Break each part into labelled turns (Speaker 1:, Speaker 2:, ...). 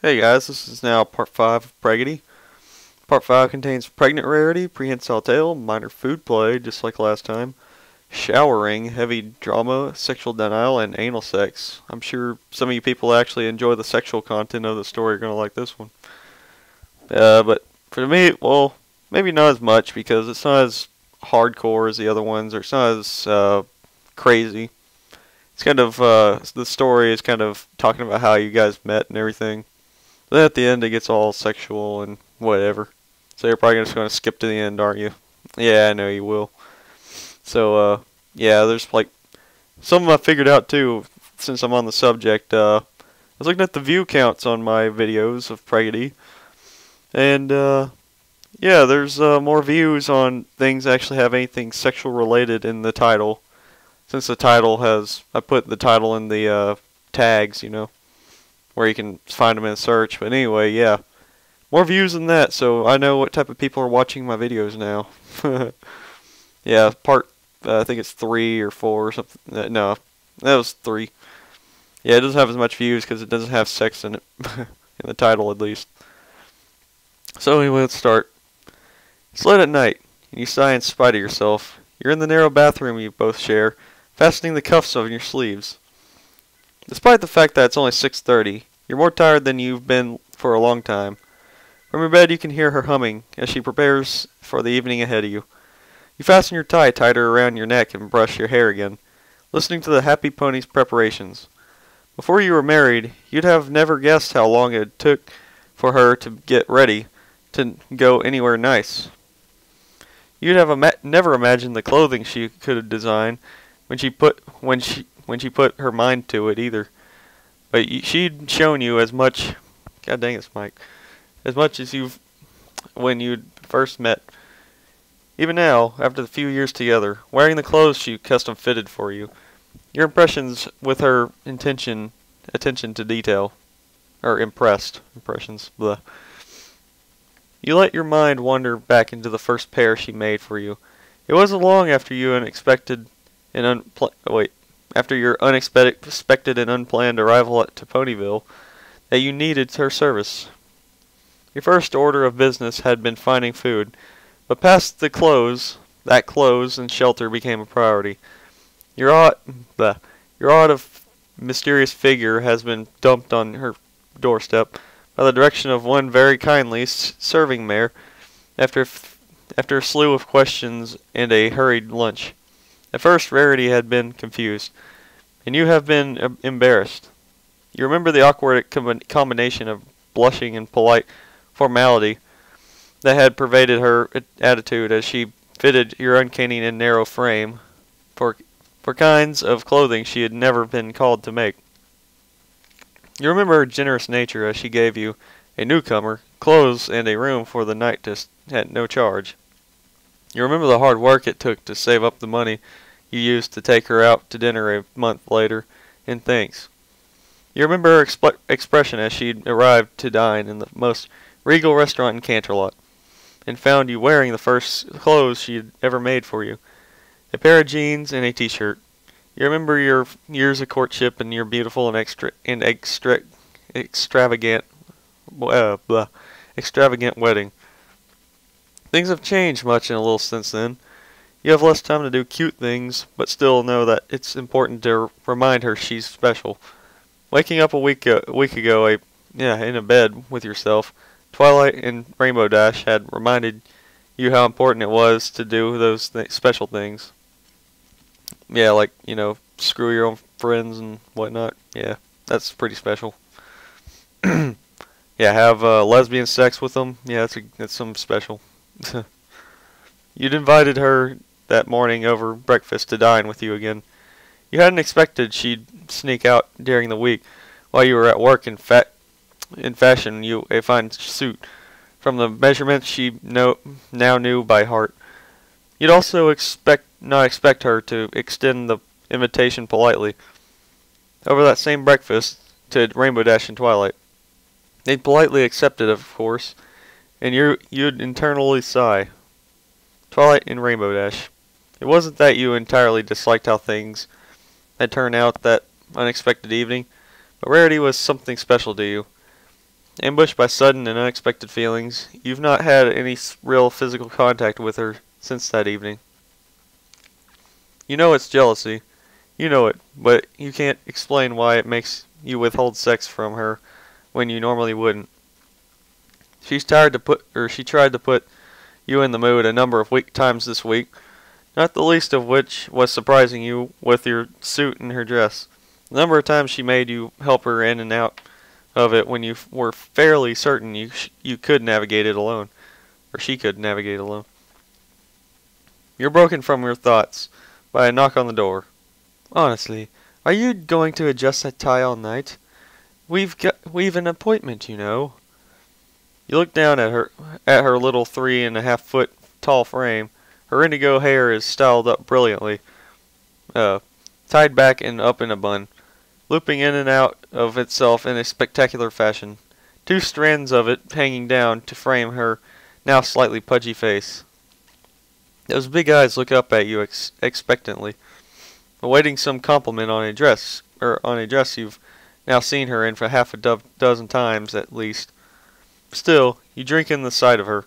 Speaker 1: Hey guys, this is now part 5 of Preggity. Part 5 contains pregnant Rarity, prehensile tale, minor food play, just like last time, showering, heavy drama, sexual denial, and anal sex. I'm sure some of you people that actually enjoy the sexual content of the story are going to like this one. But for me, well, maybe not as much because it's not as hardcore as the other ones, or it's not as crazy. It's kind of, the story is kind of talking about how you guys met and everything. Then at the end it gets all sexual and whatever. So you're probably just going to skip to the end, aren't you? Yeah, I know you will. So, yeah, there's like some I figured out too since I'm on the subject. I was looking at the view counts on my videos of Preggity. And, yeah, there's more views on things that actually have anything sexual related in the title. Since the title has, I put the title in the tags, you know, where you can find them in search. But anyway, yeah, more views than that, so I know what type of people are watching my videos now. Yeah, I think it's 3 or 4 or something. No, that was 3. Yeah, it doesn't have as much views because it doesn't have sex in it, in the title at least. So anyway, let's start. It's late at night, and you sigh in spite of yourself. You're in the narrow bathroom you both share, fastening the cuffs on your sleeves. Despite the fact that it's only 6:30, you're more tired than you've been for a long time. From your bed you can hear her humming as she prepares for the evening ahead of you. You fasten your tie tighter around your neck and brush your hair again, listening to the happy pony's preparations. Before you were married, you'd have never guessed how long it took for her to get ready to go anywhere nice. You'd have never imagined the clothing she could design when she put her mind to it either. But she'd shown you as much. God dang it, Mike. As much as when you'd first met. Even now, after the few years together, wearing the clothes she custom fitted for you, your impressions with her attention to detail, or impressions. Blah. You let your mind wander back into the first pair she made for you. It wasn't long after you after your unexpected and unplanned arrival to Ponyville that you needed her service. Your first order of business had been finding food, but past clothes and shelter became a priority. Your odd mysterious figure has been dumped on her doorstep by the direction of one very kindly serving mare after a slew of questions and a hurried lunch. At first, Rarity had been confused, and you have been embarrassed. You remember the awkward combination of blushing and polite formality that had pervaded her attitude as she fitted your uncanny and narrow frame for kinds of clothing she had never been called to make. You remember her generous nature as she gave you, a newcomer, clothes and a room for the night at no charge. You remember the hard work it took to save up the money you used to take her out to dinner a month later in thanks. You remember her expression as she arrived to dine in the most regal restaurant in Canterlot, and found you wearing the first clothes she had ever made for you, a pair of jeans and a t-shirt. You remember your years of courtship and your beautiful and extravagant wedding. Things have changed much in a little since then. You have less time to do cute things, but still know that it's important to remind her she's special. Waking up a week ago, in a bed with yourself, Twilight and Rainbow Dash had reminded you how important it was to do those special things. Yeah, like, you know, screw your own friends and whatnot. Yeah, that's pretty special. Yeah, have lesbian sex with them. Yeah, that's something special. You'd invited her that morning over breakfast to dine with you again. You hadn't expected she'd sneak out during the week while you were at work and fashion you a fine suit from the measurements she now knew by heart. You'd also not expect her to extend the invitation politely. Over that same breakfast to Rainbow Dash and Twilight. They'd politely accept it, of course, and you'd internally sigh. Twilight and Rainbow Dash. It wasn't that you entirely disliked how things had turned out that unexpected evening, but Rarity was something special to you. Ambushed by sudden and unexpected feelings, you've not had any real physical contact with her since that evening. You know it's jealousy. You know it, but you can't explain why it makes you withhold sex from her when you normally wouldn't. She tried to put you in the mood a number of times this week, not the least of which was surprising you with your suit and her dress. The number of times she made you help her in and out of it when you were fairly certain you could navigate it alone, or she could navigate it alone. You're broken from your thoughts by a knock on the door. Honestly, are you going to adjust that tie all night? We've an appointment, you know. You look down at her little 3.5-foot tall frame. Her indigo hair is styled up brilliantly, tied back and up in a bun, looping in and out of itself in a spectacular fashion. 2 strands of it hanging down to frame her now slightly pudgy face. Those big eyes look up at you expectantly, awaiting some compliment on a dress you've now seen her in for half a dozen times at least. Still, you drink in the sight of her,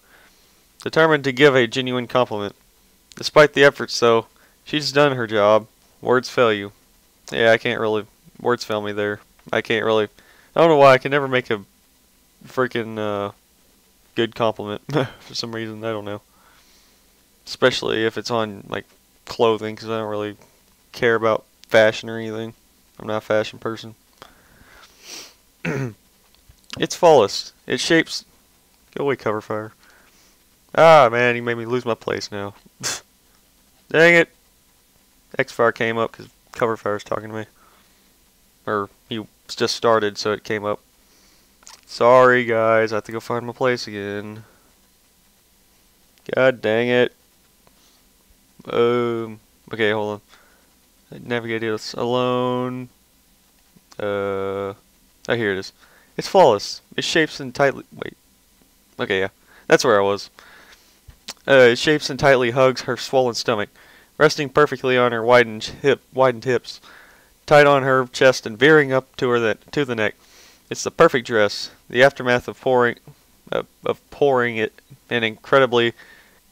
Speaker 1: determined to give a genuine compliment. Despite the efforts, though, she's done her job. Words fail you. Yeah, words fail me there. I don't know why, I can never make a freaking good compliment for some reason, I don't know. Especially if it's on, like, clothing, because I don't really care about fashion or anything. I'm not a fashion person. It's flawless. It shapes... Go away, cover fire. Ah, man, you made me lose my place now. Dang it. X-Fire came up because cover fire's talking to me. Or, he just started, so it came up. Sorry, guys. I have to go find my place again. God dang it. Okay, hold on. Navigate it alone. Oh, here it is. It's flawless. It shapes and tightly... Wait. Okay, yeah. That's where I was. It shapes and tightly hugs her swollen stomach, resting perfectly on her widened hips, tight on her chest and veering up to the neck. It's the perfect dress. The aftermath of pouring it an incredibly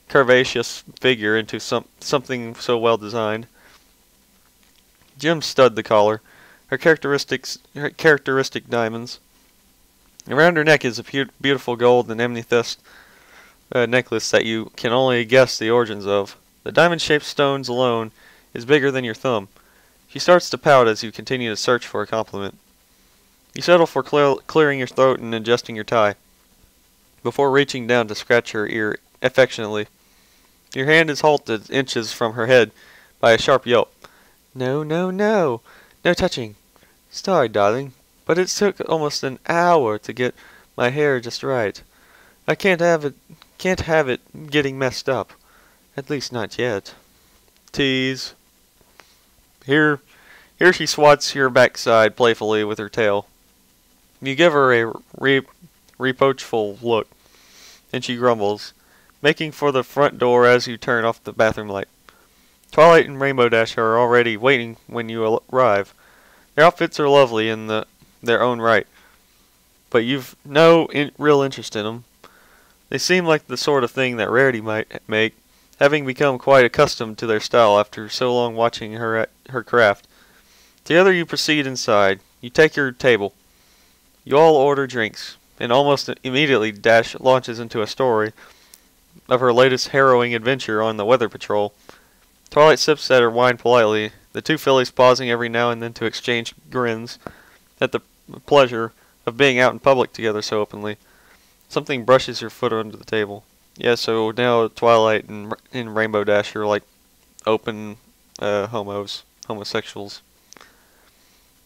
Speaker 1: curvaceous figure into something so well designed. Jim stud the collar, her characteristic diamonds. Around her neck is a beautiful gold and amethyst necklace that you can only guess the origins of. The diamond-shaped stones alone is bigger than your thumb. She starts to pout as you continue to search for a compliment. You settle for clearing your throat and adjusting your tie, before reaching down to scratch her ear affectionately. Your hand is halted inches from her head by a sharp yelp. No, no, no. No touching. Sorry, darling, but it took almost an hour to get my hair just right. I can't have it getting messed up. At least not yet. Tease. Here she swats your backside playfully with her tail. You give her a reproachful look, and she grumbles, making for the front door as you turn off the bathroom light. Twilight and Rainbow Dash are already waiting when you arrive. Their outfits are lovely in their own right, but you've no real interest in them. They seem like the sort of thing that Rarity might make, having become quite accustomed to their style after so long watching her at her craft. Together you proceed inside. You take your table. You all order drinks, and almost immediately Dash launches into a story of her latest harrowing adventure on the weather patrol. Twilight sips at her wine politely, the 2 fillies pausing every now and then to exchange grins at the pleasure of being out in public together so openly. Something brushes your foot under the table. Yeah, so now Twilight and Rainbow Dash are like open homosexuals.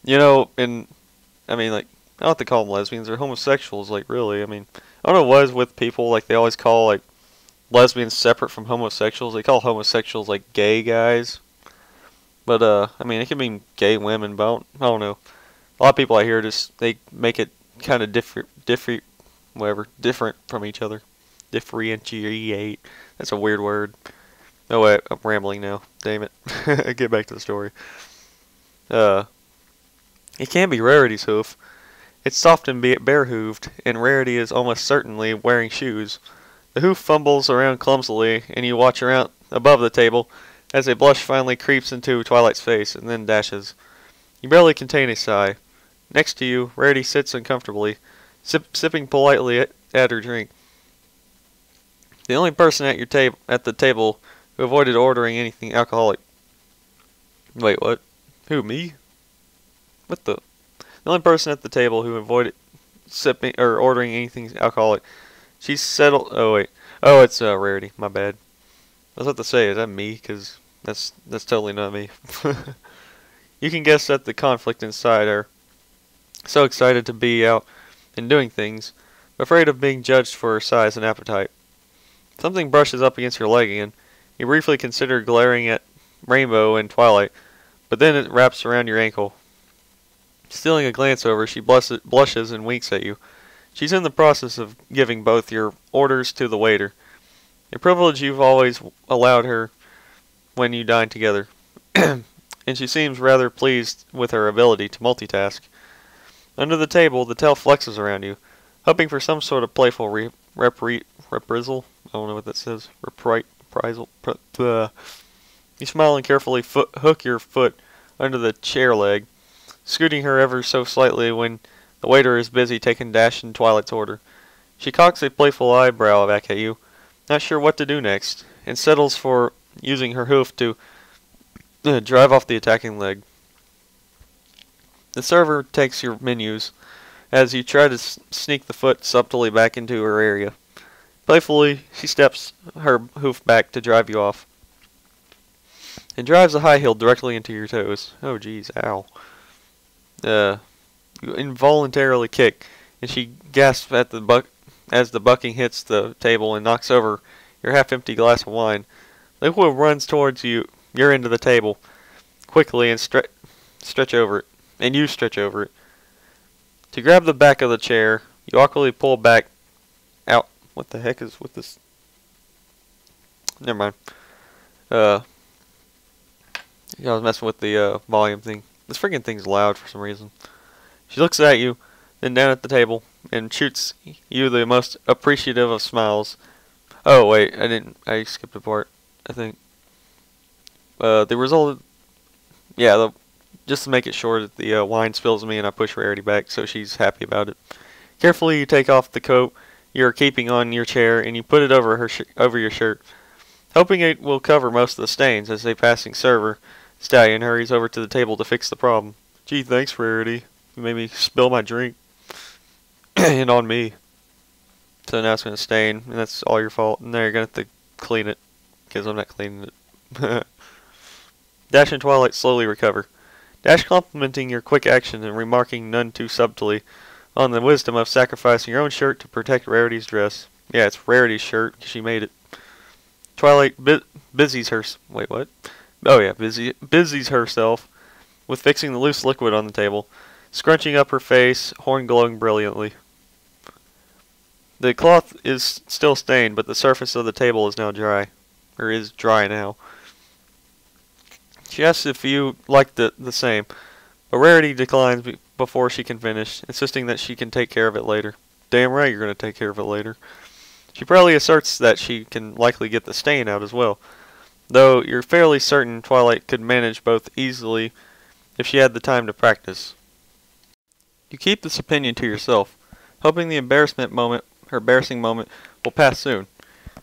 Speaker 1: You know, and I mean, like, I don't have to call them lesbians, they're homosexuals, like, really. I mean, I don't know what is with people, like, they always call, like, lesbians separate from homosexuals. They call homosexuals, like, gay guys. But, I mean, it can mean gay women, but I don't know. A lot of people I hear they make it kind of different from each other. Differentiate. That's a weird word. No way, I'm rambling now. Damn it. Get back to the story. It can be Rarity's hoof. It's soft and bare-hooved, and Rarity is almost certainly wearing shoes. The hoof fumbles around clumsily, and you watch around above the table as a blush finally creeps into Twilight's face and then dashes. You barely contain a sigh. Next to you, Rarity sits uncomfortably, sipping politely at her drink. The only person at the table who avoided ordering anything alcoholic. Wait, what? Who, me? What the? The only person at the table who avoided sipping or ordering anything alcoholic. She's settled. Oh wait. Oh, it's Rarity. My bad. I was about to say, is that me? Because that's totally not me. You can guess at the conflict inside her. So excited to be out and doing things, afraid of being judged for her size and appetite. Something brushes up against your leg again. You briefly consider glaring at Rainbow and Twilight, but then it wraps around your ankle. Stealing a glance over, she blushes and winks at you. She's in the process of giving both your orders to the waiter, a privilege you've always allowed her when you dine together, and she seems rather pleased with her ability to multitask. Under the table, the tail flexes around you, hoping for some sort of playful reprisal. I don't know what that says. Reprisal. You smile and carefully hook your foot under the chair leg, scooting her ever so slightly when the waiter is busy taking Dash and Twilight's order. She cocks a playful eyebrow back at you, not sure what to do next, and settles for using her hoof to drive off the attacking leg. The server takes your menus as you try to sneak the foot subtly back into her area. Playfully, she steps her hoof back to drive you off, and drives a high heel directly into your toes. Oh jeez, ow. You involuntarily kick, and she gasps at as the bucking hits the table and knocks over your half-empty glass of wine. The wheel runs towards your end of the table quickly and stretch over it, and you stretch over it. To grab the back of the chair, you awkwardly pull back out. What the heck is with this? Never mind. I was messing with the volume thing. This freaking thing's loud for some reason. She looks at you, then down at the table, and shoots you the most appreciative of smiles. Oh wait, I skipped a part, I think. The result, just to make it short, the wine spills me and I push Rarity back, so she's happy about it. Carefully you take off the coat you're keeping on your chair and you put it over over your shirt, hoping it will cover most of the stains as a passing server stallion hurries over to the table to fix the problem. Gee, thanks Rarity. You made me spill my drink. And on me. So now it's going to stain, and that's all your fault. And now you're going to have to clean it, because I'm not cleaning it. Dash and Twilight slowly recover. Dash complimenting your quick action and remarking none too subtly on the wisdom of sacrificing your own shirt to protect Rarity's dress. Yeah, it's Rarity's shirt. She made it. Twilight busies herself with fixing the loose liquid on the table, scrunching up her face, horn glowing brilliantly. The cloth is still stained, but the surface of the table is now dry. Or is dry now. She asks if you like the same, but Rarity declines before she can finish, insisting that she can take care of it later. Damn right you're going to take care of it later. She proudly asserts that she can likely get the stain out as well, though you're fairly certain Twilight could manage both easily if she had the time to practice. You keep this opinion to yourself, hoping the embarrassing moment will pass soon.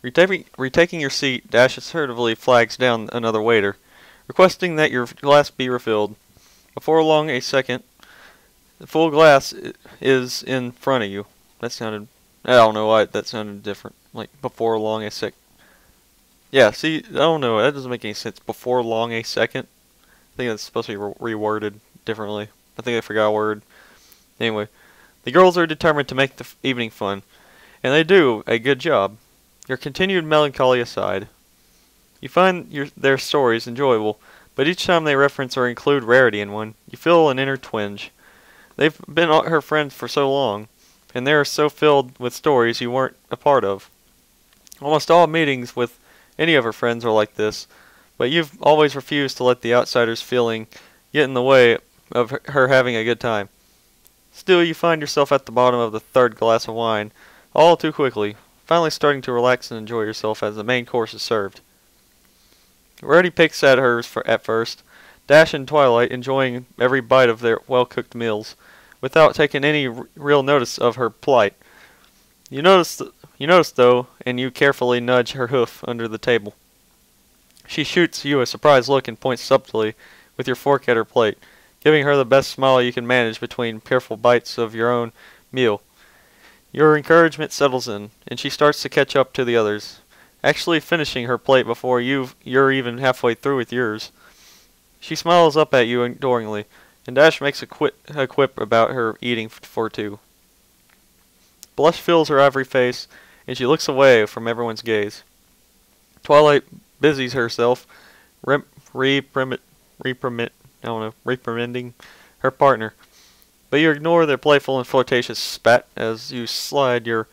Speaker 1: Retaking your seat, Dash assertively flags down another waiter, requesting that your glass be refilled. Before long, the full glass is in front of you. That sounded, I don't know why that sounded different. Like, before long a sec. Yeah, see, I don't know, that doesn't make any sense. Before long a second? I think that's supposed to be reworded differently. I think I forgot a word. Anyway, the girls are determined to make the evening fun, and they do a good job. Your continued melancholy aside, you find their stories enjoyable, but each time they reference or include Rarity in one, you feel an inner twinge. They've been her friends for so long, and they are so filled with stories you weren't a part of. Almost all meetings with any of her friends are like this, but you've always refused to let the outsider's feeling get in the way of her having a good time. Still, you find yourself at the bottom of the third glass of wine, all too quickly, finally starting to relax and enjoy yourself as the main course is served. Rarity picks at hers at first, Dash and Twilight enjoying every bite of their well-cooked meals, without taking any real notice of her plight. You notice though, and you carefully nudge her hoof under the table. She shoots you a surprised look and points subtly with your fork at her plate, giving her the best smile you can manage between careful bites of your own meal. Your encouragement settles in, and she starts to catch up to the others, actually finishing her plate before you're even halfway through with yours. She smiles up at you adoringly, and Dash makes a quip about her eating for two. Blush fills her ivory face, and she looks away from everyone's gaze. Twilight busies herself reprimanding her partner, but you ignore their playful and flirtatious spat as you slide your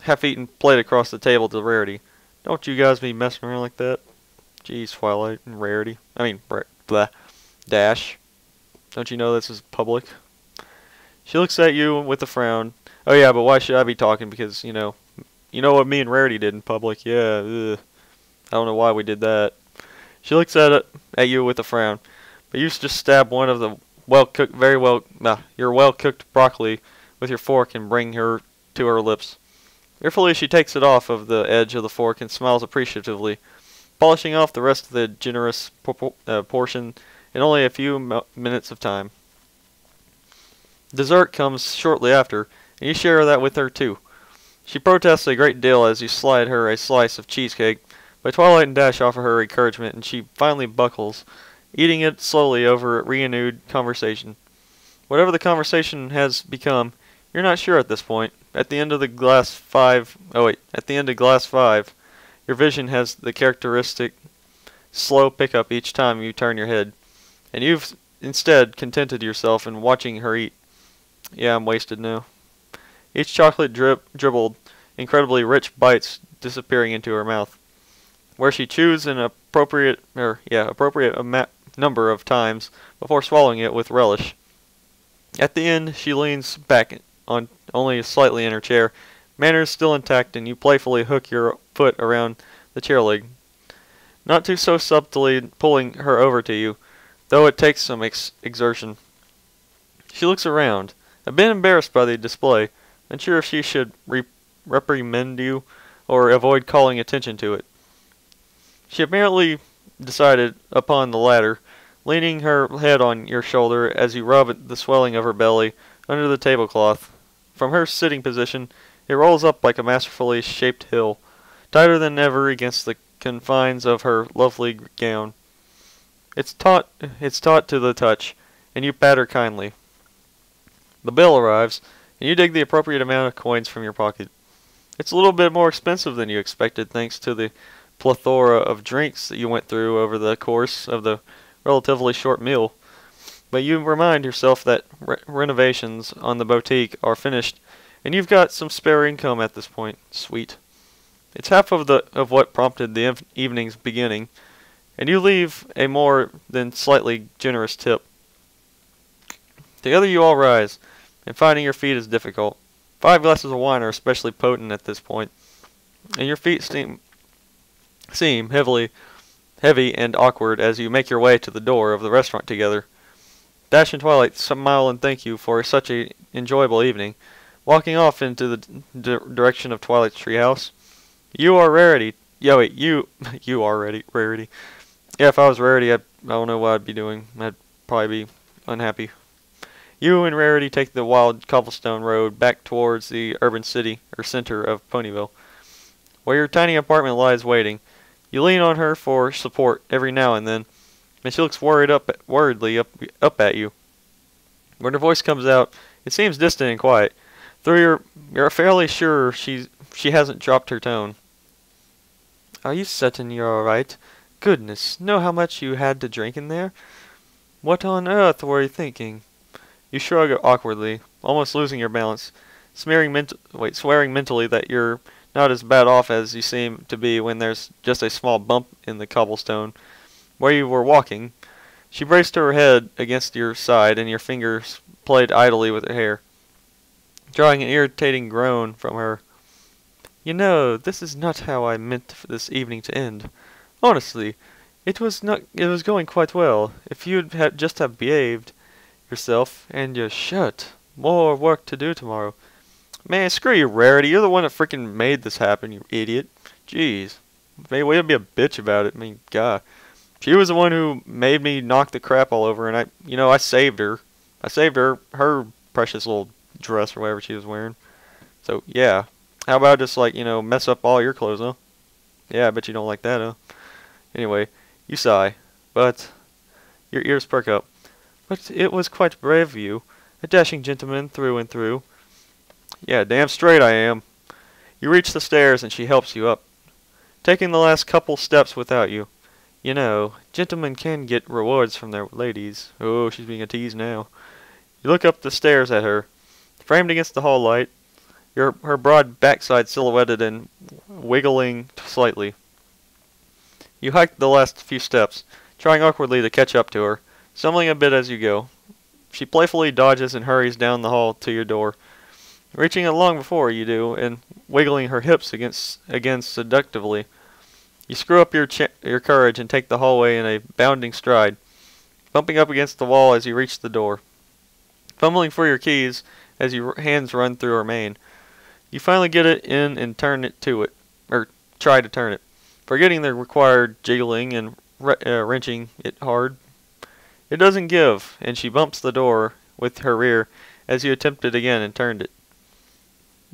Speaker 1: half-eaten plate across the table to Rarity. Don't you guys be messing around like that. Jeez, Twilight and Rarity. Dash. Don't you know this is public? She looks at you with a frown. Oh yeah, but why should I be talking? Because, you know what me and Rarity did in public. Yeah, ugh. I don't know why we did that. She looks at you with a frown. But you just stab one of the your well-cooked broccoli with your fork and bring her to her lips. Carefully, she takes it off of the edge of the fork and smiles appreciatively, polishing off the rest of the generous portion in only a few minutes of time. Dessert comes shortly after, and you share that with her too. She protests a great deal as you slide her a slice of cheesecake, but Twilight and Dash offer her encouragement, and she finally buckles, eating it slowly over renewed conversation. Whatever the conversation has become, you're not sure at this point. At the end of glass 5, your vision has the characteristic slow pickup each time you turn your head, and you've instead contented yourself in watching her eat. Yeah, I'm wasted now. Each chocolate dribbled, incredibly rich bites disappearing into her mouth, where she chews an appropriate number of times before swallowing it with relish. At the end, she leans back on only slightly in her chair, manners still intact, and you playfully hook your foot around the chair leg, not too so subtly pulling her over to you, though it takes some exertion. She looks around, a bit embarrassed by the display, unsure if she should reprimand you or avoid calling attention to it. She apparently decided upon the latter, leaning her head on your shoulder as you rub at the swelling of her belly under the tablecloth. From her sitting position, it rolls up like a masterfully shaped hill, tighter than ever against the confines of her lovely gown. It's taut to the touch, and you pat her kindly. The bill arrives, and you dig the appropriate amount of coins from your pocket. It's a little bit more expensive than you expected, thanks to the plethora of drinks that you went through over the course of the relatively short meal. But you remind yourself that renovations on the boutique are finished, and you've got some spare income at this point. Sweet. It's half of what prompted the evening's beginning, and you leave a more than slightly generous tip. Together you all rise, and finding your feet is difficult. 5 glasses of wine are especially potent at this point, and your feet seem heavy and awkward as you make your way to the door of the restaurant together. Dash and Twilight smile and thank you for such an enjoyable evening, walking off into the direction of Twilight's treehouse. You are Rarity. You are Rarity. Yeah, if I was Rarity, I don't know what I'd be doing. I'd probably be unhappy. You and Rarity take the wild cobblestone road back towards the urban center of Ponyville, where your tiny apartment lies waiting. You lean on her for support every now and then, and she looks worriedly up at you. When her voice comes out, it seems distant and quiet, though you're fairly sure she hasn't dropped her tone. Are you certain you're all right? Goodness, know how much you had to drink in there? What on earth were you thinking? You shrug awkwardly, almost losing your balance, swearing mentally that you're not as bad off as you seem to be when there's just a small bump in the cobblestone where you were walking, She braced her head against your side, and your fingers played idly with her hair, drawing an irritating groan from her. You know, this is not how I meant for this evening to end. Honestly, it was not. It was going quite well. If you'd just have behaved yourself, and you should. More work to do tomorrow. Man, screw you, Rarity. You're the one that freaking made this happen, you idiot. Jeez. Maybe way to be a bitch about it. I mean, God. She was the one who made me knock the crap all over, and I saved her. I saved her precious little dress or whatever she was wearing. So, yeah. How about just, like, mess up all your clothes, huh? Yeah, I bet you don't like that, huh? Anyway, you sigh, but your ears perk up. But it was quite brave of you. A dashing gentleman through and through. Yeah, damn straight I am. You reach the stairs and she helps you up, taking the last couple steps without you. You know, gentlemen can get rewards from their ladies. Oh, she's being a tease now. You look up the stairs at her, framed against the hall light, her broad backside silhouetted and wiggling slightly. You hike the last few steps, trying awkwardly to catch up to her, stumbling a bit as you go. She playfully dodges and hurries down the hall to your door, reaching it long before you do and wiggling her hips again seductively. You screw up your courage and take the hallway in a bounding stride, bumping up against the wall as you reach the door. Fumbling for your keys as your hands run through her mane, you finally get it in and turn it to it, or try to turn it, forgetting the required jiggling and wrenching it hard. It doesn't give, and she bumps the door with her rear as you attempt it again and turned it.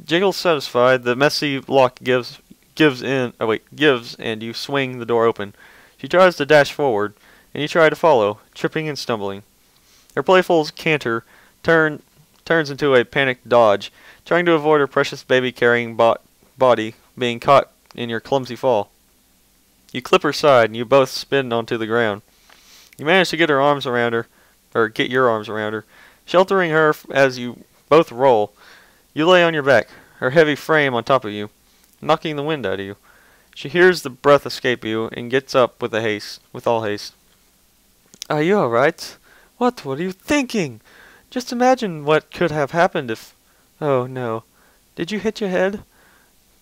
Speaker 1: Jiggle satisfied, the messy lock gives, and you swing the door open. She tries to dash forward, and you try to follow, tripping and stumbling. Her playful canter turns into a panicked dodge, trying to avoid her precious baby-carrying body being caught in your clumsy fall. You clip her side, and you both spin onto the ground. You manage to get her arms around her, or get your arms around her, sheltering her as you both roll. You lay on your back, her heavy frame on top of you, knocking the wind out of you. She hears the breath escape you and gets up with all haste. Are you all right? What were you thinking? Just imagine what could have happened if... Oh, no. Did you hit your head?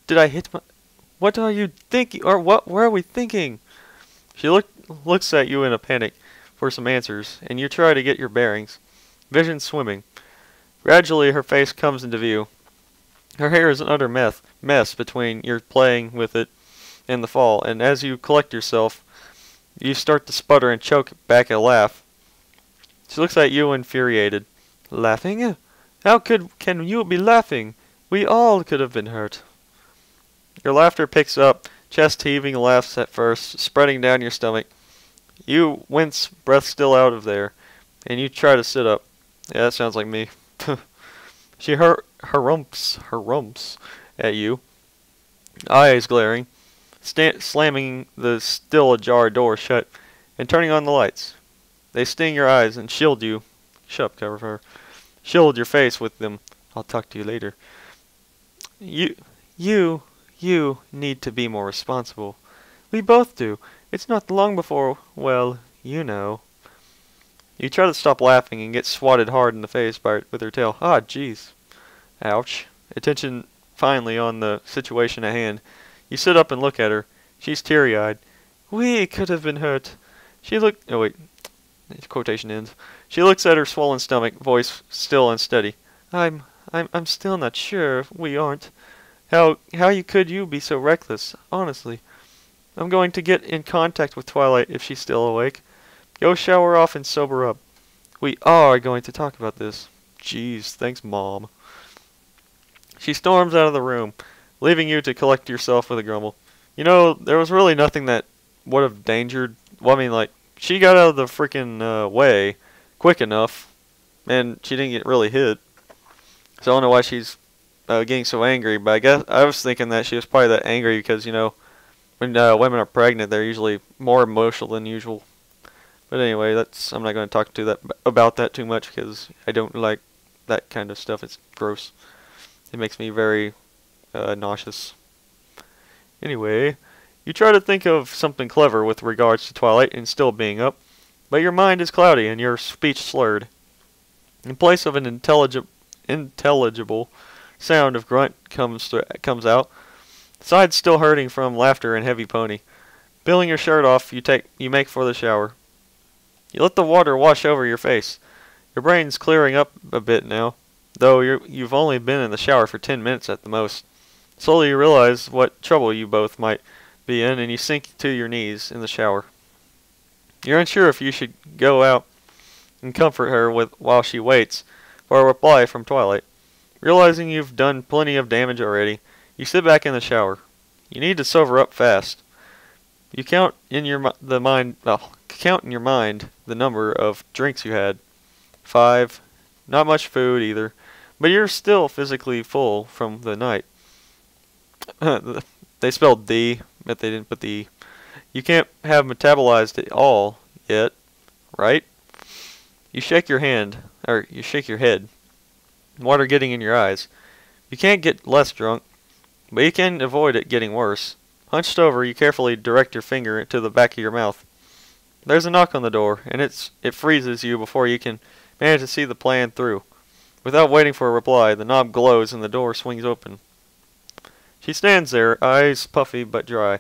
Speaker 1: Did I hit my... What are you thinking? Or what were we thinking? She looks at you in a panic for some answers, and you try to get your bearings, vision swimming. Gradually, her face comes into view. Her hair is an utter mess between your playing with it and the fall, and as you collect yourself, you start to sputter and choke back a laugh. She looks at you infuriated. Laughing? How can you be laughing? We all could have been hurt. Your laughter picks up, chest-heaving laughs at first, spreading down your stomach. You wince, breath still out of there, and you try to sit up. Yeah, that sounds like me. She harumps at you, eyes glaring, slamming the still ajar door shut, and turning on the lights. They sting your eyes and shield you. Shut up, cover her. Shield your face with them. I'll talk to you later. You need to be more responsible. We both do. It's not long before, well, you know. You try to stop laughing and get swatted hard in the face with her tail. Ah, jeez. Ouch. Attention finally on the situation at hand. You sit up and look at her. She's teary-eyed. We could have been hurt. Oh wait. Quotation ends. She looks at her swollen stomach, voice still unsteady. I'm still not sure we aren't. How could you be so reckless? Honestly. I'm going to get in contact with Twilight if she's still awake. Go shower off and sober up. We are going to talk about this. Jeez, thanks, Mom. She storms out of the room, leaving you to collect yourself with a grumble. You know, there was really nothing that would have endangered... Well, I mean, like, she got out of the freaking way quick enough, and she didn't get really hit. So I don't know why she's getting so angry, but I guess I was thinking that she was probably that angry because, you know, when women are pregnant, they're usually more emotional than usual. But anyway, I'm not going to talk about that too much because I don't like that kind of stuff. It's gross. It makes me very nauseous. Anyway, you try to think of something clever with regards to Twilight and still being up, but your mind is cloudy and your speech slurred. In place of an intelligible sound of grunt comes out. Sides still hurting from laughter and heavy pony. Peeling your shirt off, you make for the shower. You let the water wash over your face. Your brain's clearing up a bit now, though you've only been in the shower for 10 minutes at the most. Slowly you realize what trouble you both might be in, and you sink to your knees in the shower. You're unsure if you should go out and comfort her while she waits for a reply from Twilight. Realizing you've done plenty of damage already, you sit back in the shower. You need to sober up fast. You count in your mind the number of drinks you had. 5. Not much food either, but you're still physically full from the night. They spelled D, but they didn't put the E. You can't have metabolized it all yet, right? You shake your head, water getting in your eyes. You can't get less drunk, but you can avoid it getting worse. Hunched over, you carefully direct your finger to the back of your mouth. There's a knock on the door, and it freezes you before you can manage to see the plan through. Without waiting for a reply, the knob glows and the door swings open. She stands there, eyes puffy but dry.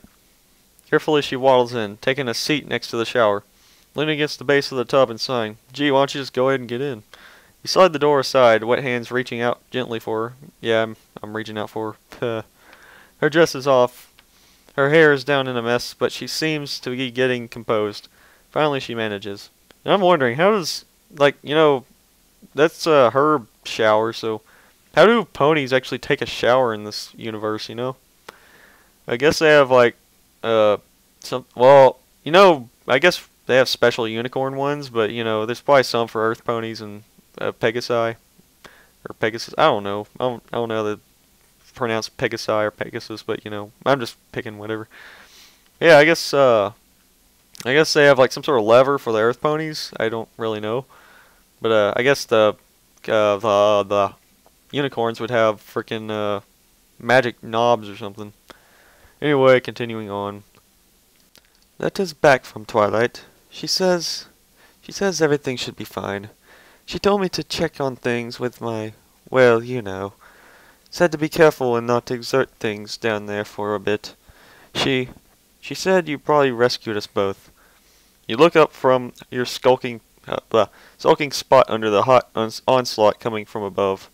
Speaker 1: Carefully she waddles in, taking a seat next to the shower, leaning against the base of the tub and sighing, "Gee, why don't you just go ahead and get in?" You slide the door aside, wet hands reaching out gently for her. Yeah, I'm reaching out for her. Her dress is off. Her hair is down in a mess, but she seems to be getting composed. Finally she manages. And I'm wondering, how does, that's her shower, so how do ponies actually take a shower in this universe, I guess they have, I guess they have special unicorn ones, but, there's probably some for earth ponies and Pegasi, or Pegasus. I don't know. I don't know how to pronounce Pegasi or Pegasus, but, I'm just picking whatever. Yeah, I guess they have, some sort of lever for the earth ponies. I don't really know. But, I guess the unicorns would have freaking magic knobs or something. Anyway, continuing on. That is back from Twilight. She says everything should be fine. She told me to check on things with my, said to be careful and not to exert things down there for a bit. She said you probably rescued us both. You look up from your sulking spot under the hot onslaught coming from above.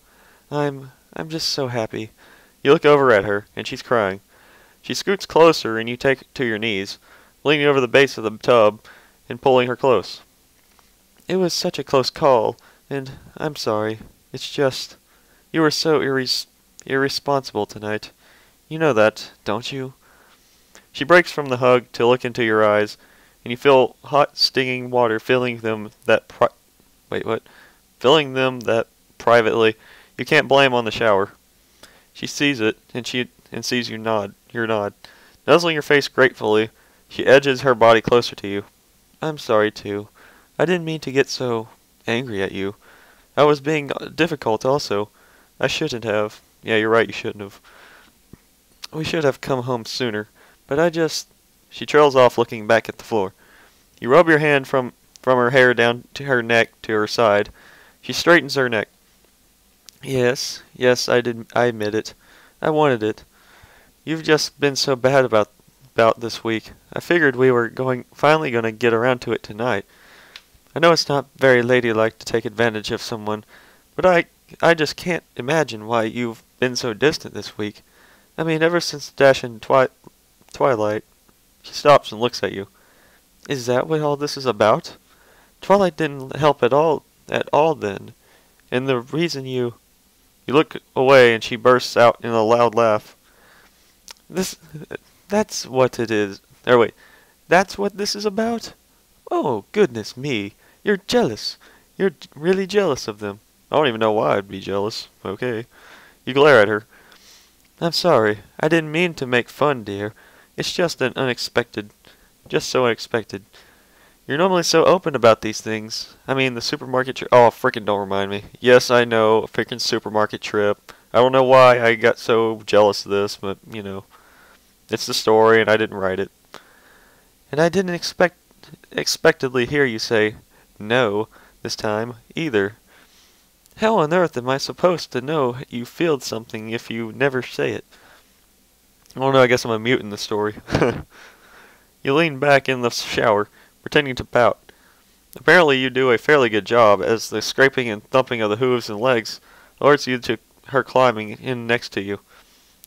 Speaker 1: I'm just so happy. You look over at her, and she's crying. She scoots closer, and you take to your knees, leaning over the base of the tub and pulling her close. It was such a close call, and I'm sorry. It's just, you were so irresponsible tonight. You know that, don't you? She breaks from the hug to look into your eyes, and you feel hot, stinging water filling them that privately you can't blame on the shower. She sees it, and sees your nod. Nuzzling your face gratefully, she edges her body closer to you. I'm sorry, too. I didn't mean to get so angry at you. I was being difficult also. I shouldn't have. Yeah, you're right, you shouldn't have. We should have come home sooner, but I just... She trails off, looking back at the floor. You rub your hand from her hair down to her neck to her side. She straightens her neck. Yes, I admit it. I wanted it. You've just been so bad about this week. I figured we were finally going to get around to it tonight. I know it's not very ladylike to take advantage of someone, but I just can't imagine why you've been so distant this week. I mean, ever since the dash in Twilight. She stops and looks at you. Is that what all this is about? Twilight didn't help at all then. And the reason you look away and she bursts out in a loud laugh. That's what it is. That's what this is about? Oh, goodness me. You're jealous. You're really jealous of them. I don't even know why I'd be jealous. Okay. You glare at her. I'm sorry. I didn't mean to make fun, dear. It's just so unexpected. You're normally so open about these things. I mean, the supermarket trip. Oh, frickin' don't remind me. Yes, I know, a frickin' supermarket trip. I don't know why I got so jealous of this, but, it's the story and I didn't write it. And I didn't expect expectedly hear you say, "No," this time, either. How on earth am I supposed to know you feel something if you never say it? Oh no, I guess I'm a mute in the story. You lean back in the shower, pretending to pout. Apparently you do a fairly good job, as the scraping and thumping of the hooves and legs alerts you to her climbing in next to you.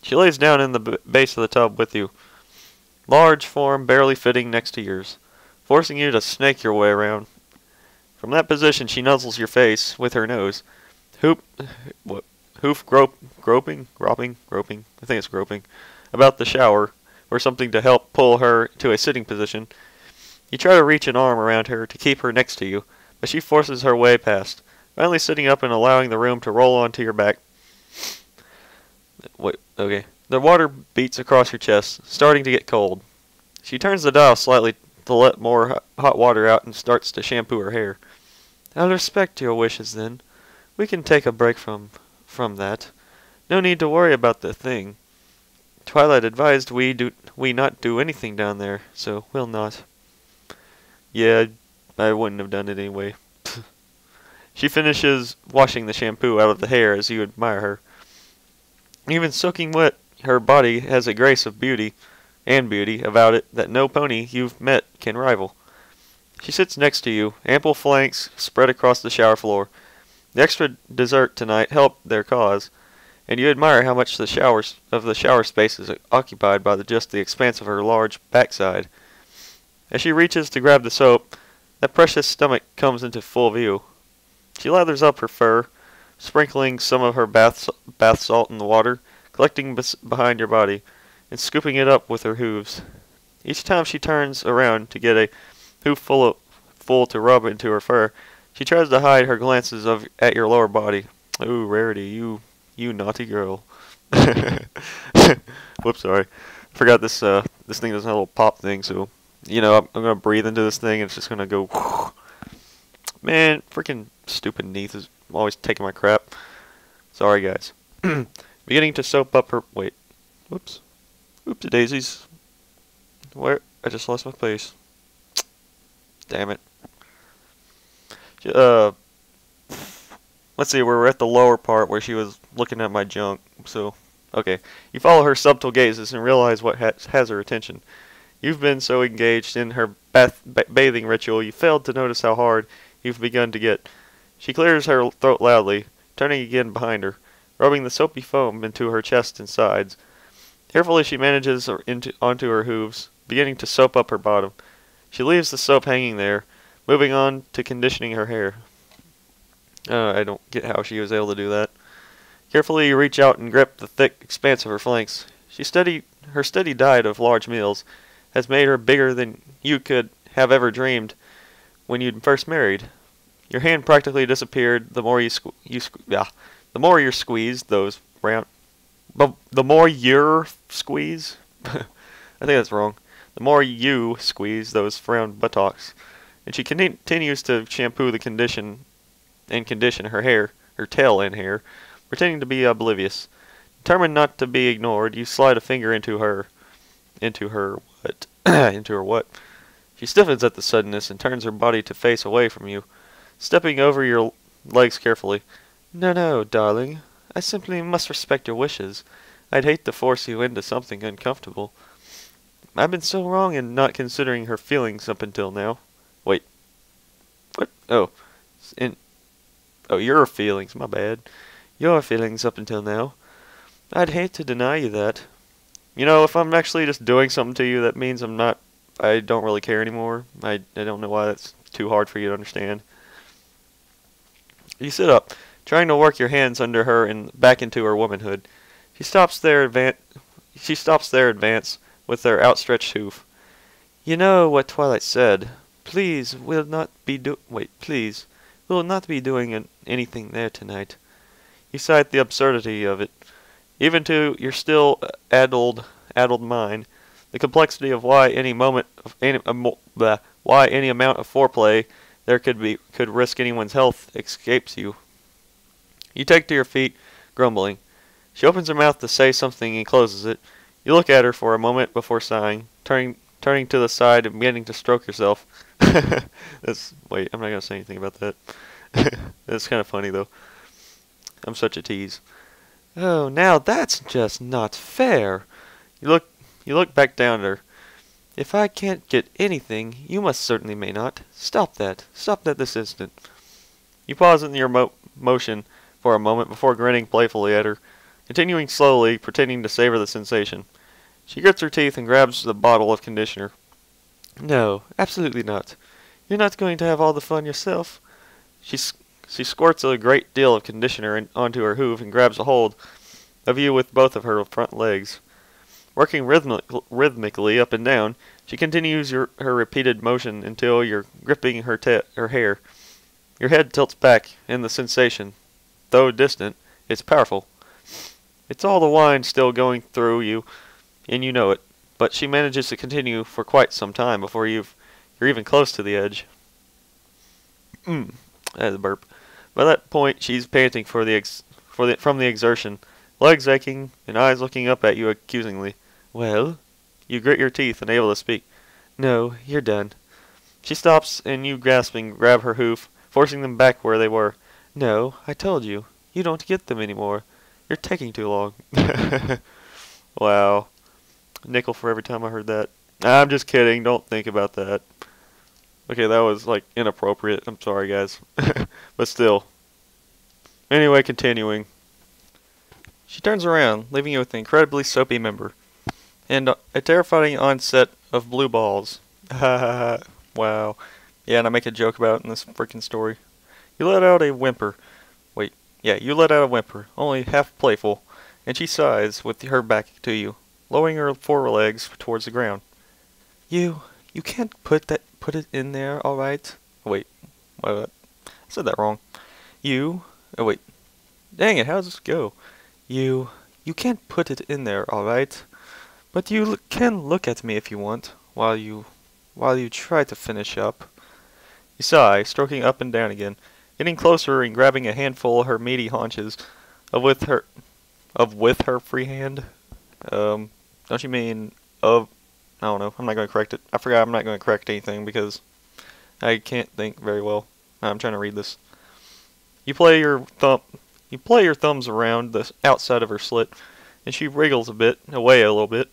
Speaker 1: She lays down in the base of the tub with you, large form barely fitting next to yours, forcing you to snake your way around. From that position she nuzzles your face with her nose, hoof groping, I think it's groping, about the shower, or something to help pull her to a sitting position. You try to reach an arm around her to keep her next to you, but she forces her way past, finally sitting up and allowing the room to roll onto your back. Okay. The water beats across your chest, starting to get cold. She turns the dial slightly to let more hot water out and starts to shampoo her hair. I'll respect your wishes then. We can take a break from that. No need to worry about the thing. Twilight advised we not do anything down there, so we'll not. Yeah, I wouldn't have done it anyway. She finishes washing the shampoo out of the hair as you admire her. Even soaking wet, her body has a grace of beauty about it that no pony you've met can rival. She sits next to you, ample flanks spread across the shower floor. The extra dessert tonight helped their cause, and you admire how much the shower space is occupied by just the expanse of her large backside. As she reaches to grab the soap, that precious stomach comes into full view. She lathers up her fur, sprinkling some of her bath salt in the water, collecting behind your body, and scooping it up with her hooves. Each time she turns around to get a hoof full to rub into her fur, she tries to hide her glances at your lower body. Ooh, Rarity, you naughty girl. Whoops, sorry. Forgot this thing doesn't have a little pop thing, so I'm gonna breathe into this thing and it's just gonna go. Man, freaking stupid Neath is always taking my crap. Sorry, guys. Beginning to soap up her. Wait. Whoops. Oopsie daisies. Where? I just lost my place. Damn it. Let's see. We're at the lower part where she was looking at my junk. So, okay. You follow her subtle gazes and realize what has her attention. You've been so engaged in her bathing ritual, you failed to notice how hard you've begun to get. She clears her throat loudly, turning again behind her, rubbing the soapy foam into her chest and sides. Carefully she manages onto her hooves, beginning to soap up her bottom. She leaves the soap hanging there, moving on to conditioning her hair. I don't get how she was able to do that. Carefully you reach out and grip the thick expanse of her flanks. Her steady diet of large meals has made her bigger than you could have ever dreamed when you'd first married. Your hand practically disappeared the more the more you're squeezed those round. The more you're squeezed, I think that's wrong. The more you squeeze those round buttocks, and she continues to shampoo the condition her tail and hair, pretending to be oblivious. Determined not to be ignored, you slide a finger into her what? Into her what? She stiffens at the suddenness and turns her body to face away from you, stepping over your legs carefully. No, darling. I simply must respect your wishes. I'd hate to force you into something uncomfortable. I've been so wrong in not considering her feelings up until now. Wait. What? Oh. Your feelings. My bad. Your feelings up until now. I'd hate to deny you that. If I'm actually just doing something to you, that means I don't really care anymore. I don't know why that's too hard for you to understand. You sit up, trying to work your hands under her and back into her womanhood. She stops their advance with their outstretched hoof. You know what Twilight said. Please, we'll not be doing anything there tonight. You cite the absurdity of it. Even to your still addled mind, the complexity of why any amount of foreplay there could risk anyone's health escapes you. You take to your feet, grumbling. She opens her mouth to say something and closes it. You look at her for a moment before sighing, turning turning to the side and beginning to stroke yourself. Wait, I'm not gonna say anything about that. That's kind of funny though. I'm such a tease. Oh, now that's just not fair. You look back down at her. If I can't get anything, you most certainly may not. Stop that. Stop that this instant. You pause in your motion for a moment before grinning playfully at her, continuing slowly, pretending to savor the sensation. She grits her teeth and grabs the bottle of conditioner. No, absolutely not. You're not going to have all the fun yourself. She squirts a great deal of conditioner onto her hoof and grabs a hold of you with both of her front legs. Working rhythmically up and down, she continues her repeated motion until you're gripping her hair. Your head tilts back, and the sensation, though distant, is powerful. It's all the wine still going through you, and you know it, but she manages to continue for quite some time before you're even close to the edge. That's a burp. By that point, she's panting from the exertion, legs aching, and eyes looking up at you accusingly. Well? You grit your teeth, unable to speak. No, you're done. She stops, and you gasping grab her hoof, forcing them back where they were. No, I told you. You don't get them anymore. You're taking too long. Wow. Nickel for every time I heard that. I'm just kidding. Don't think about that. Okay, that was, like, inappropriate. I'm sorry, guys. But still. Anyway, continuing. She turns around, leaving you with an incredibly soapy member. And a terrifying onset of blue balls. Ha ha ha. Wow. Yeah, and I make a joke about it in this freaking story. You let out a whimper. Wait. Yeah, you let out a whimper, only half playful, and she sighs with her back to you, lowering her forelegs towards the ground. You can't put it in there, alright? Wait. What? I said that wrong. Oh wait. Dang it, how does this go? You can't put it in there, alright? But you can look at me if you want, while you try to finish up. You sigh, stroking up and down again, getting closer and grabbing a handful of her meaty haunches, with her free hand. Don't you mean of? I don't know. I'm not going to correct it. I forgot I'm not going to correct anything because I can't think very well. I'm trying to read this. You play your thumbs around the outside of her slit, and she wriggles away a little bit.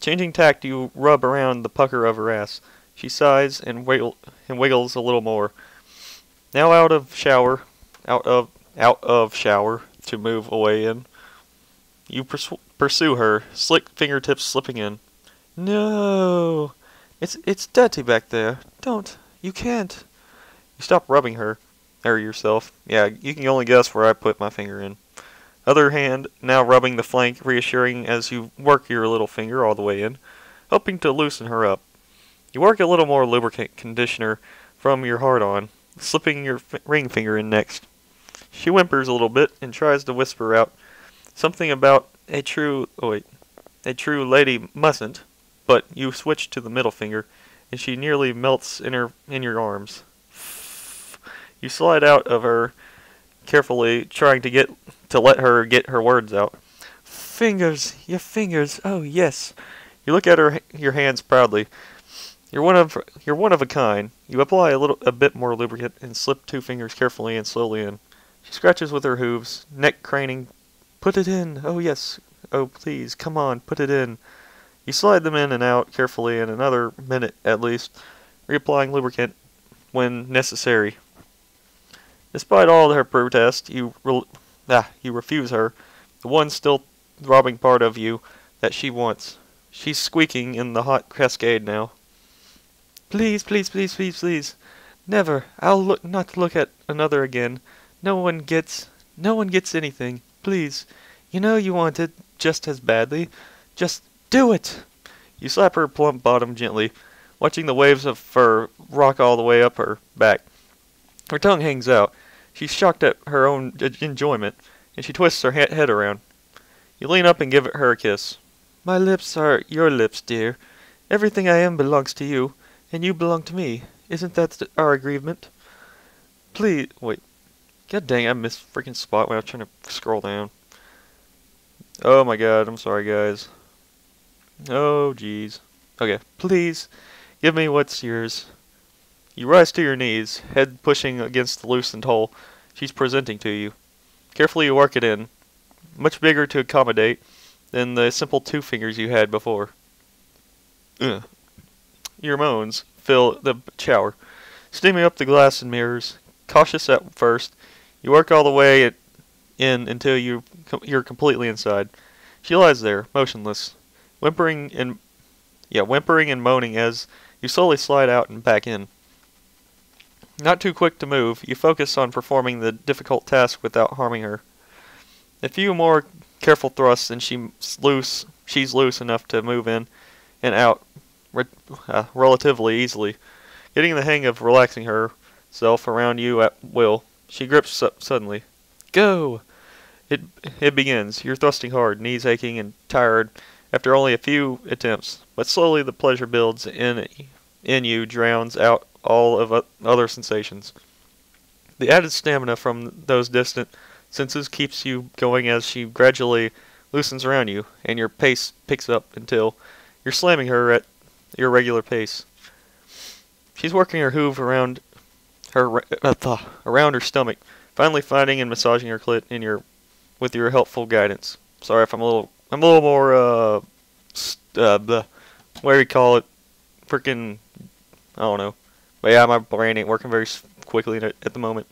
Speaker 1: Changing tact, you rub around the pucker of her ass. She sighs and wiggles a little more. Now out of shower to move away in. You pursue her, slick fingertips slipping in. No, it's dirty back there. Don't. You can't. You stop rubbing her, or yourself. Yeah, you can only guess where I put my finger in. Other hand now rubbing the flank, reassuring as you work your little finger all the way in, hoping to loosen her up. You work a little more lubricant conditioner from your hard-on, slipping your ring finger in next. She whimpers a little bit and tries to whisper out something about a true lady mustn't, but you switch to the middle finger, and she nearly melts in your arms. You slide out of her carefully, trying to let her get her words out. Fingers, your fingers, oh yes. You look at your hands proudly. You're one of a kind. You apply a bit more lubricant and slip 2 fingers carefully and slowly in. She scratches with her hooves, neck craning. Put it in, oh yes, oh please, come on, put it in. You slide them in and out carefully in another minute at least, reapplying lubricant when necessary. Despite all her protest, you refuse her, the one still throbbing part of you that she wants. She's squeaking in the hot cascade now. Please, please, please, please, please. Never. I'll not look at another again. No one gets anything. Please. You know you want it just as badly. Just do it. You slap her plump bottom gently, watching the waves of fur rock all the way up her back. Her tongue hangs out. She's shocked at her own enjoyment, and she twists her head around. You lean up and give her a kiss. My lips are your lips, dear. Everything I am belongs to you, and you belong to me. Isn't that our agreement? Please, wait. God dang, I missed a freaking spot when I was trying to scroll down. Oh my god, I'm sorry guys. Oh jeez. Okay, please, give me what's yours. You rise to your knees, head pushing against the loosened hole she's presenting to you. Carefully you work it in, much bigger to accommodate than the simple 2 fingers you had before. Ugh. Your moans fill the shower, steaming up the glass and mirrors. Cautious at first, you work all the way in until you're completely inside. She lies there, motionless, whimpering and moaning as you slowly slide out and back in. Not too quick to move, you focus on performing the difficult task without harming her. A few more careful thrusts and she's loose enough to move in and out relatively easily. Getting the hang of relaxing herself around you at will, she grips up suddenly. Go! It begins. You're thrusting hard, knees aching and tired after only a few attempts, but slowly the pleasure builds in you, drowns out all of other sensations. The added stamina from those distant senses keeps you going as she gradually loosens around you, and your pace picks up until you're slamming her at your regular pace. She's working her hoof around her stomach, finally finding and massaging her clit with your helpful guidance. Sorry if I'm a little more what do you call it? Freaking, I don't know. But yeah, my brain ain't working very quickly at the moment.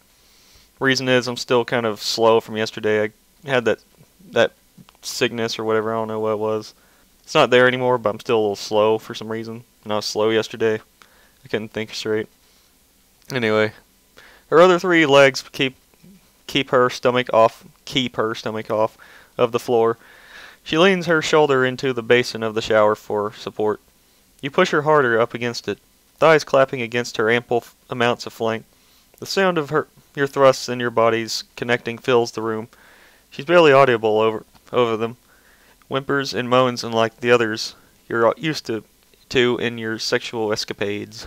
Speaker 1: Reason is I'm still kind of slow from yesterday. I had that sickness or whatever. I don't know what it was. It's not there anymore, but I'm still a little slow for some reason. And I was slow yesterday. I couldn't think straight. Anyway, her other 3 legs keep her stomach off of the floor. She leans her shoulder into the basin of the shower for support. You push her harder up against it, thighs clapping against her ample amounts of flank. The sound of your thrusts and your bodies connecting fills the room. She's barely audible over them. Whimpers and moans unlike the others you're used to in your sexual escapades.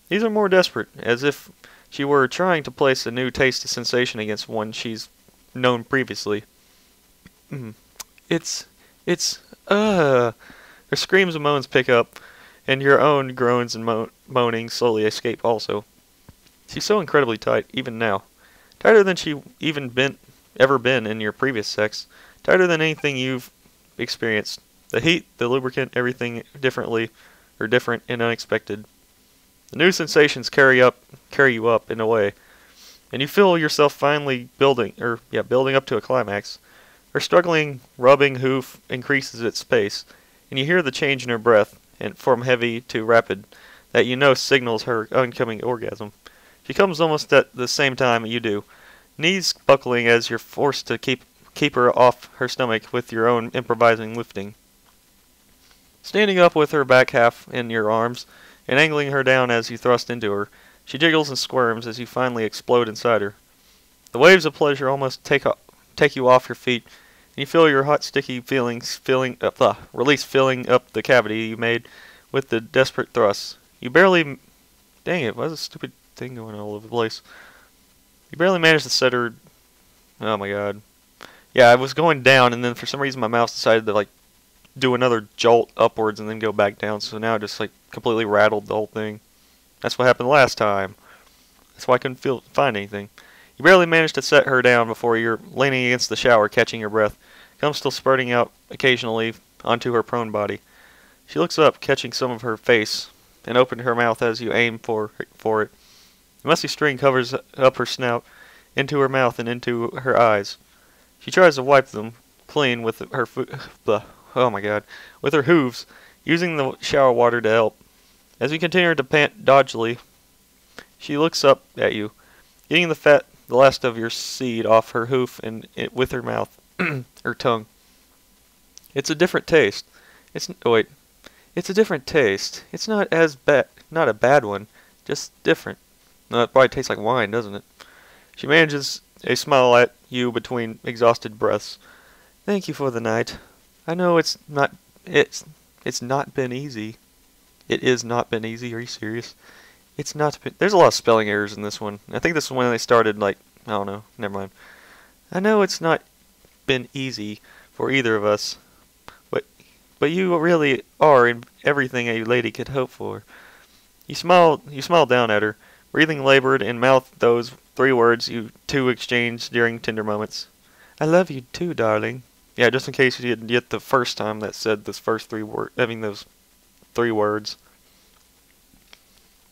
Speaker 1: These are more desperate, as if she were trying to place a new taste of sensation against one she's known previously. Her screams and moans pick up, and your own groans and moaning slowly escape also. She's so incredibly tight, even now. Tighter than she ever been in your previous sex. Tighter than anything you've experienced. The heat, the lubricant, everything different and unexpected. The new sensations carry you up in a way, and you feel yourself finally building up to a climax. Her struggling, rubbing hoof increases its pace, and you hear the change in her breath, and from heavy to rapid, that you know signals her oncoming orgasm. She comes almost at the same time you do, knees buckling as you're forced to keep her off her stomach with your own improvising lifting. Standing up with her back half in your arms, and angling her down as you thrust into her, she jiggles and squirms as you finally explode inside her. The waves of pleasure almost take you off your feet, and you feel your hot, sticky release filling up the cavity you made with the desperate thrusts. You barely... Dang it, why's a stupid thing going all over the place? You barely managed to set her... Oh my god. Yeah, I was going down, and then for some reason my mouse decided to, do another jolt upwards and then go back down, so now it just, completely rattled the whole thing. That's what happened last time. That's why I couldn't find anything. You barely managed to set her down before you're leaning against the shower, catching your breath. Cum still spurting out occasionally onto her prone body. She looks up, catching some of her face, and opened her mouth as you aim for it. The musty string covers up her snout, into her mouth and into her eyes. She tries to wipe them clean with her with her hooves, using the shower water to help. As you continue to pant dodgily, she looks up at you, getting the last of your seed off her hoof and with her mouth, her tongue. It's a different taste. It's a different taste. It's not a bad one, just different. No, it probably tastes like wine, doesn't it? She manages a smile at you between exhausted breaths. Thank you for the night. I know it's not been easy. It is not been easy. Are you serious? It's not been... There's a lot of spelling errors in this one. I think this is when they started, I don't know. Never mind. I know it's not been easy for either of us, but but you really are in everything a lady could hope for. You smiled down at her, breathing labored, and mouthed those 3 words you two exchanged during tender moments. I love you too, darling. Yeah, just in case you didn't get the first time that said those first 3 words, those 3 words.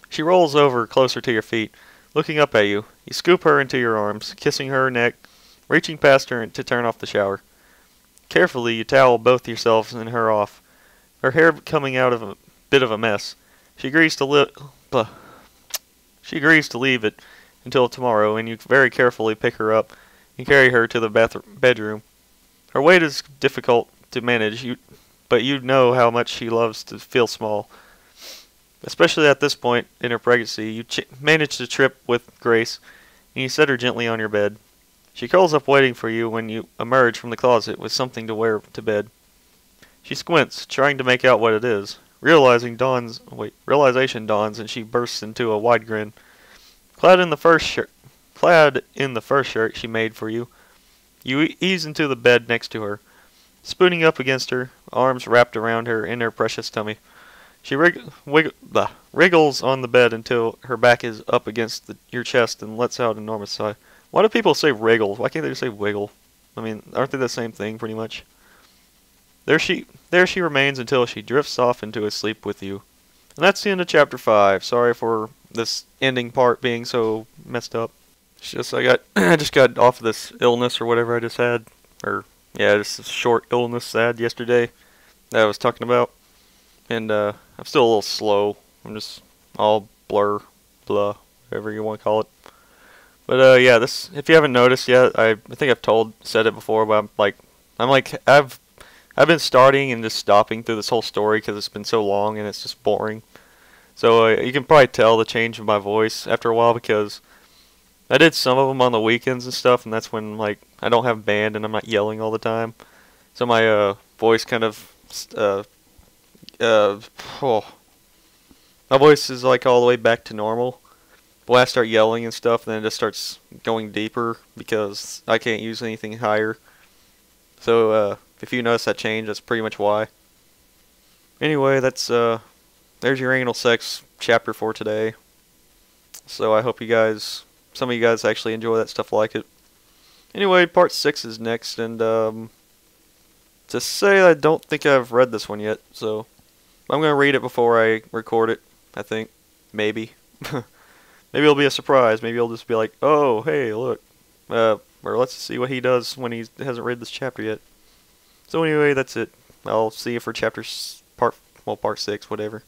Speaker 1: She rolls over closer to your feet, looking up at you. You scoop her into your arms, kissing her neck, reaching past her to turn off the shower. Carefully, you towel both yourselves and her off, her hair coming out of a bit of a mess. She agrees to leave it until tomorrow, and you very carefully pick her up and carry her to the bedroom. Her weight is difficult to manage, but you know how much she loves to feel small. Especially at this point in her pregnancy, you manage to trip with grace, and you set her gently on your bed. She curls up waiting for you when you emerge from the closet with something to wear to bed. She squints, trying to make out what it is. Realization dawns, and she bursts into a wide grin. Clad in the first shirt she made for you, you ease into the bed next to her, spooning up against her, arms wrapped around her in her precious tummy. She wriggles on the bed until her back is up against your chest and lets out an enormous sigh. Why do people say wriggle? Why can't they just say wiggle? I mean, aren't they the same thing, pretty much? There she remains until she drifts off into a sleep with you. And that's the end of chapter 5. Sorry for this ending part being so messed up. It's just I just got off of this illness or whatever I just had. Or, yeah, just a short illness I had yesterday that I was talking about. And I'm still a little slow. I'm just all blah, whatever you want to call it. But yeah, this, if you haven't noticed yet, I think I've said it before, but I've been starting and just stopping through this whole story because it's been so long and it's just boring. So you can probably tell the change of my voice after a while because I did some of them on the weekends and stuff, and that's when like I don't have band and I'm not yelling all the time. So my voice kind of my voice is like all the way back to normal. But when I start yelling and stuff, then it just starts going deeper because I can't use anything higher. So if you notice that change, that's pretty much why. Anyway, that's there's your anal sex chapter for today. So I hope some of you guys actually enjoy that stuff, like it. Anyway, part 6 is next, and to say I don't think I've read this one yet, so I'm gonna read it before I record it. I think maybe maybe it'll be a surprise. Maybe it'll just be like, oh hey, look, or let's see what he does when he hasn't read this chapter yet. So anyway, that's it. I'll see you for part 6, whatever.